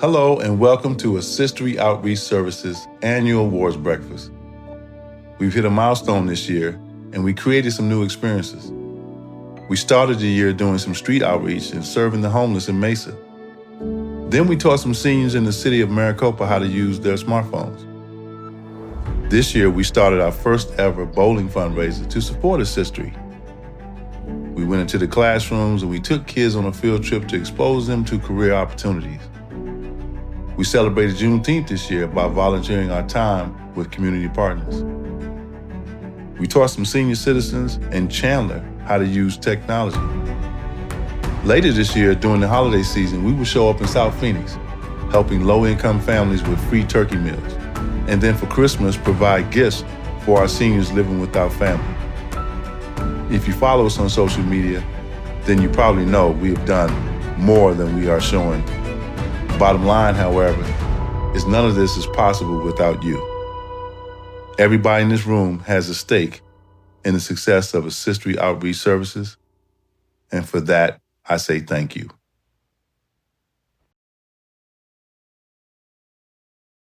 Hello and welcome to Assistory Outreach Services Annual Awards Breakfast. We've hit a milestone this year and we created some new experiences. We started the year doing some street outreach and serving the homeless in Mesa. Then we taught some seniors in the city of Maricopa how to use their smartphones. This year we started our first ever bowling fundraiser to support Assistory. We went into the classrooms and we took kids on a field trip to expose them to career opportunities. We celebrated Juneteenth this year by volunteering our time with community partners. We taught some senior citizens in Chandler how to use technology. Later this year, during the holiday season, we will show up in South Phoenix, helping low-income families with free turkey meals. And then for Christmas, provide gifts for our seniors living without family. If you follow us on social media, then you probably know we have done more than we are showing. Bottom line, however, is none of this is possible without you. Everybody in this room has a stake in the success of Assistory Outreach Services, and for that, I say thank you.